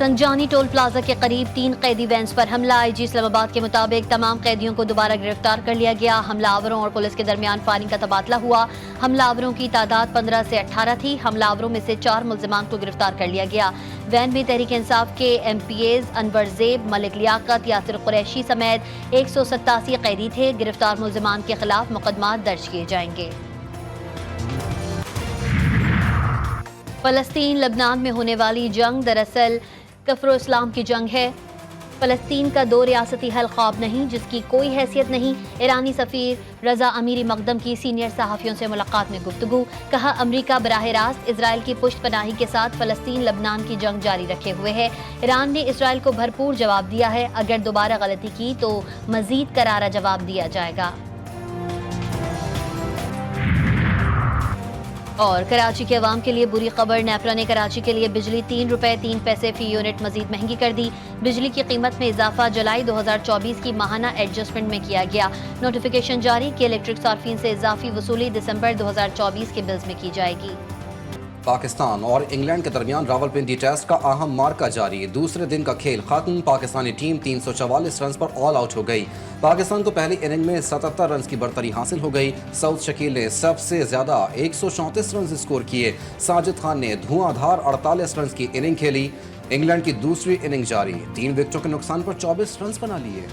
संजानी toll plaza के करीब 3 कैदी वैन्स पर हमला। आईजी इस्लामाबाद के मुताबिक तमाम कैदियों को दोबारा गिरफ्तार कर लिया गया। हमलावरों और पुलिस के दरमियान फायरिंग का तबादला हुआ। हमलावरों की तादाद 15 से 18 थी। हमलावरों में से 4 मुल्जिमान को गिरफ्तार कर लिया गया। वैन में तहरीक इंसाफ के MPAs अनवर ज़ेब, मलिक लियाकत, यासिर कुरैशी समेत 187 कैदी थे। गिरफ्तार मुल्जिमान के खिलाफ मुकदमा दर्ज किए जाएंगे। फलस्तीन लबनान में होने वाली जंग दरअसल कफ्र इस्लाम की जंग है। फलस्तीन का 2 रियासती हल ख्वाब नहीं, जिसकी कोई हैसियत नहीं। ईरानी सफ़ीर रजा अमीरी मकदम की सीनियर सहाफ़ियों से मुलाकात में गुफ्तगू। कहा, अमरीका बराह रास्त इसराइल की पुष्ट पनाही के साथ फलस्तीन लबनान की जंग जारी रखे हुए है। ईरान ने इसराइल को भरपूर जवाब दिया है। अगर दोबारा गलती की तो मजीद करारा जवाब दिया जाएगा। और कराची के अवाम के लिए बुरी खबर। नेपरा ने कराची के लिए बिजली 3 रुपए 3 पैसे फी यूनिट मजीद महंगी कर दी। बिजली की कीमत में इजाफा जुलाई 2024 की माहाना एडजस्टमेंट में किया गया। नोटिफिकेशन जारी कि इलेक्ट्रिक सार्फिन से इजाफी वसूली दिसंबर 2024 के बिल्स में की जाएगी। पाकिस्तान और इंग्लैंड के दरमियान रावलपिंडी टेस्ट का अहम मार्का जारी। दूसरे दिन का खेल खत्म। पाकिस्तानी टीम 344 रन पर ऑल आउट हो गई। पाकिस्तान को पहली इनिंग में 77 रन की बढ़तरी हासिल हो गई। सऊद शकील ने सबसे ज्यादा 134 रन स्कोर किए। साजिद खान ने धुआंधार 48 रन की इनिंग खेली। इंग्लैंड की दूसरी इनिंग जारी। 3 विकेटों के नुकसान पर 24 रन बना लिए।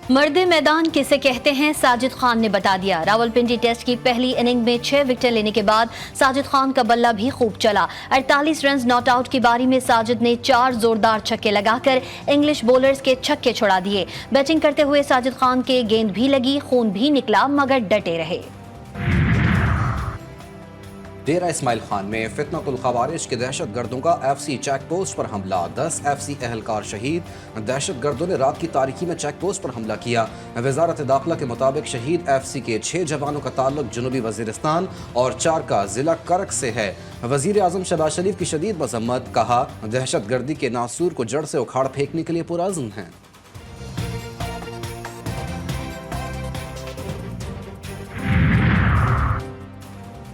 मर्द मैदान किसे कहते हैं, साजिद खान ने बता दिया। रावलपिंडी टेस्ट की पहली इनिंग में 6 विकेट लेने के बाद साजिद खान का बल्ला भी खूब चला। 48 रन नॉट आउट की बारी में साजिद ने 4 जोरदार छक्के लगाकर इंग्लिश बॉलर्स के छक्के छुड़ा दिए। बैटिंग करते हुए साजिद खान के गेंद भी लगी, खून भी निकला, मगर डटे रहे। डेरा इस्माइल खान में फितनतुल खवारिज के दहशत गर्दों का FC चेक पोस्ट पर हमला। 10 FC एहलकार शहीद। दहशत गर्दों ने रात की तारीकी में चेक पोस्ट पर हमला किया। वजारत दाखिला के मुताबिक शहीद FC के 6 जवानों का ताल्लुक जनूबी वजीरिस्तान और 4 का जिला करक से है। वजीर आजम शहबाज शरीफ की शदीद मजम्मत। कहा, दहशत गर्दी के नासूर को जड़ से उखाड़ फेंकने के लिए पुरअज़्म हैं।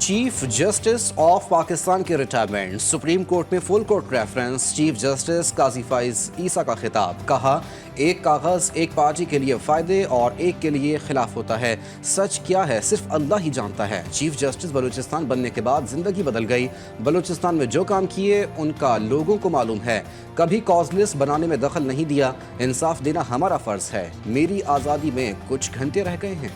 चीफ जस्टिस ऑफ पाकिस्तान के रिटायरमेंट। सुप्रीम कोर्ट में full court reference. Chief justice Qazi Faez Isa का खिताब। कहा, एक कागज़ एक पार्टी के लिए फ़ायदे और एक के लिए खिलाफ होता है। सच क्या है सिर्फ अल्लाह ही जानता है। चीफ जस्टिस बलूचिस्तान बनने के बाद ज़िंदगी बदल गई। बलूचिस्तान में जो काम किए उनका लोगों को मालूम है। कभी कॉज लिस्ट बनाने में दखल नहीं दिया। इंसाफ देना हमारा फ़र्ज़ है। मेरी आज़ादी में कुछ घंटे रह गए हैं।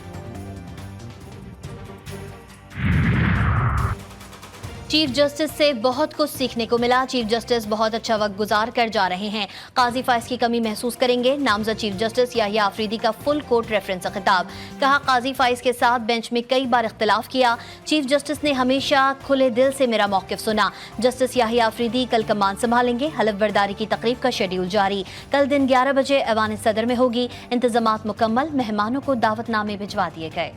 चीफ जस्टिस से बहुत कुछ सीखने को मिला। चीफ जस्टिस बहुत अच्छा वक्त गुजार कर जा रहे हैं। काजी फाइज की कमी महसूस करेंगे। नामजद चीफ जस्टिस याहिया आफरीदी का फुल कोर्ट रेफरेंस से खिताब। कहा, काजी फाइज के साथ बेंच में कई बार इख्तिलाफ किया। चीफ जस्टिस ने हमेशा खुले दिल से मेरा मौक़िफ़ सुना। जस्टिस याहिया आफरीदी कल कमान संभालेंगे। हलफ बर्दारी की तकरीब का शेड्यूल जारी। कल दिन 11 बजे ऐवान सदर में होगी। इंतजामात मुकम्मल। मेहमानों को दावतनामे भिजवा दिए गए।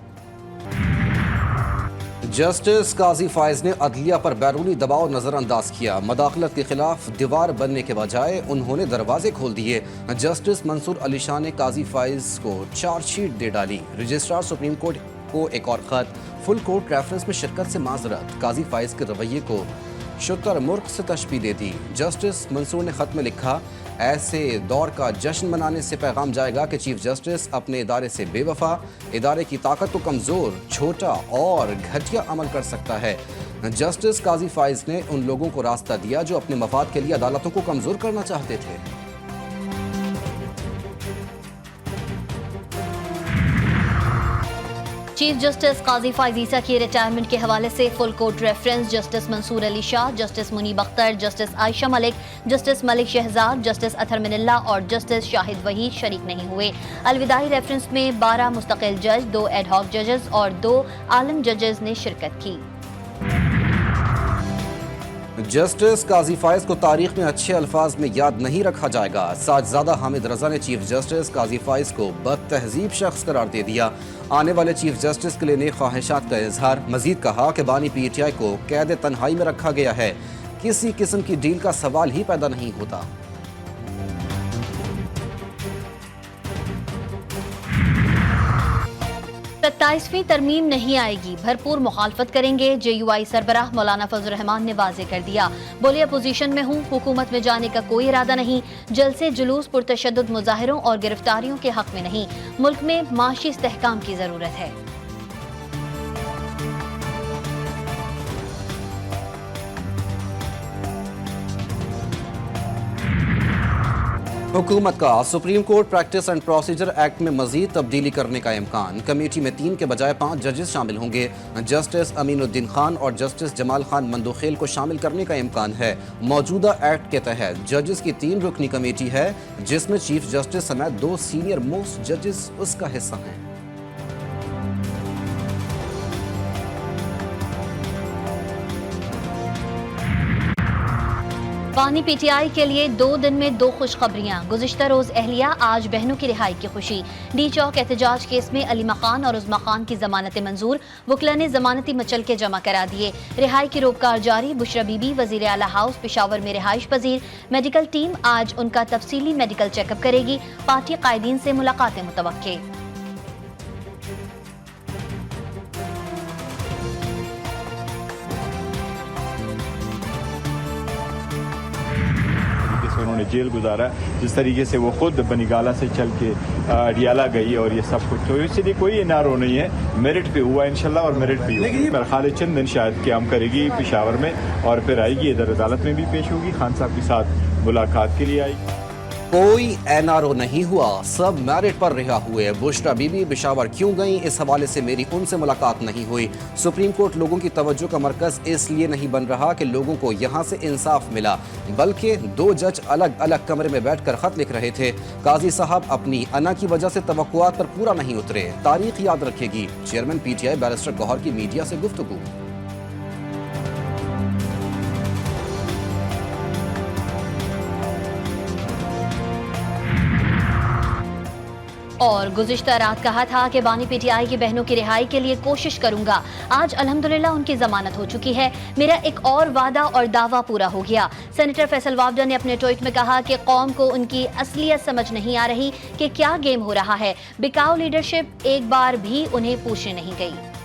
जस्टिस काजी फाइज ने अदलिया पर बैरूनी दबाव नजरअंदाज किया। मदाखलत के खिलाफ दीवार बनने के बजाय उन्होंने दरवाजे खोल दिए। जस्टिस मंसूर अली शाह ने काजी फाइज को चार्जशीट दे डाली। रजिस्ट्रार सुप्रीम कोर्ट को एक और खत। फुल कोर्ट रेफरेंस में शिरकत से माजरत। काजी फाइज के रवैये को शुतुरमुर्ग से तशबीह दे दी। जस्टिस मंसूर ने खत में लिखा, ऐसे दौर का जश्न मनाने से पैगाम जाएगा कि चीफ जस्टिस अपने इदारे से बेवफा, इदारे की ताकत को कमज़ोर, छोटा और घटिया अमल कर सकता है। जस्टिस काजी फाइज ने उन लोगों को रास्ता दिया जो अपने मफाद के लिए अदालतों को कमज़ोर करना चाहते थे। चीफ जस्टिस काजी फाइज ईसा की रिटायरमेंट के हवाले से full court reference. Justice Mansoor Ali Shah, justice Muneeb Akhtar, justice Ayesha Malik, justice Malik Shahzad, justice Athar Minallah और जस्टिस शाहिद वहीद शरीक नहीं हुए। अलविदाई रेफरेंस में 12 मुस्तकिल जज, 2 एडहॉक जजेस और 2 आलम जजेस ने शिरकत की। जस्टिस काजी फाइज को तारीख में अच्छे अल्फाज में याद नहीं रखा जाएगा। साजजादा हामिद रजा ने चीफ जस्टिस काजी फाइज को बदतहजीब शख्स करार दे दिया। आने वाले चीफ जस्टिस के लिए नेक ख्वाहिशात का इजहार। मजीद कहा कि बानी PTI को कैद तन्हाई में रखा गया है। किसी किस्म की डील का सवाल ही पैदा नहीं होता। 27वीं तरमीम नहीं आएगी, भरपूर मुखालफत करेंगे। JUI सरबराह मौलाना फजल रहमान ने वाजे कर दिया। बोले अपोजिशन में हूँ, हुकूमत में जाने का कोई इरादा नहीं। जलसे जुलूस पुरतशद्दुद मुजाहिरों और गिरफ्तारियों के हक में नहीं, मुल्क में माशी इस्तेहकाम की जरूरत है। हुकूमत का supreme court practice and procedure act में मजीद तब्दीली करने का इम्कान। कमेटी में 3 के बजाय 5 जजेस शामिल होंगे। जस्टिस अमीनुद्दीन खान और जस्टिस जमाल खान मंदोखेल को शामिल करने का इम्कान है। मौजूदा एक्ट के तहत जजेस की 3 रुकनी कमेटी है, जिसमें चीफ जस्टिस समेत 2 सीनियर मोस्ट जजेस उसका हिस्सा हैं। बानी PTI के लिए 2 दिन में 2 खुशखबरियां। गुज़िश्ता रोज अहलिया, आज बहनों की रिहाई की खुशी। डी चौक एहतजाज केस में अलीमा खान और उज़मा खान की जमानतें मंजूर, वकला ने जमानती मचल के जमा करा दिए। रिहाई की रोककार जारी। बुशरा बीबी वजीर आला हाउस पेशावर में रिहाइश पजीर। मेडिकल टीम आज उनका तफसीली मेडिकल चेकअप करेगी। पार्टी कायदीन से मुलाकातें मुतवक्के। उन्होंने जेल गुजारा, जिस तरीके से वो खुद बनीगाला से चल के अडियाला गई और ये सब कुछ, तो इसलिए कोई इनारो नहीं है। मेरिट पे हुआ इंशाल्लाह और मेरिट पे होगी। मेरा ख्याल है चंद दिन शायद क्याम करेगी पेशावर में और फिर आएगी इधर अदालत में भी पेश होगी। खान साहब के साथ मुलाकात के लिए आएगी। कोई NRO नहीं हुआ, सब मैरिट पर रिहा हुए। बुशरा बीबी पेशावर क्यों गई, इस हवाले से मेरी उनसे मुलाकात नहीं हुई। सुप्रीम कोर्ट लोगों की तवज्जो का मरकज इसलिए नहीं बन रहा कि लोगों को यहाँ से इंसाफ मिला, बल्कि 2 जज अलग अलग कमरे में बैठकर खत लिख रहे थे। काजी साहब अपनी अना की वजह से तवक्कुआत पर पूरा नहीं उतरे। तारीख याद रखेगी। चेयरमैन PTI बैरिस्टर गौहर की मीडिया से गुफ्तगू। और गुज़िश्ता रात कहा था कि बानी PTI की बहनों की रिहाई के लिए कोशिश करूंगा। आज अल्हम्दुलिल्लाह उनकी जमानत हो चुकी है। मेरा एक और वादा और दावा पूरा हो गया। सेनेटर फैसल वावडा ने अपने ट्वीट में कहा कि कौम को उनकी असलियत समझ नहीं आ रही कि क्या गेम हो रहा है। बिकाऊ लीडरशिप एक बार भी उन्हें पूछने नहीं गई।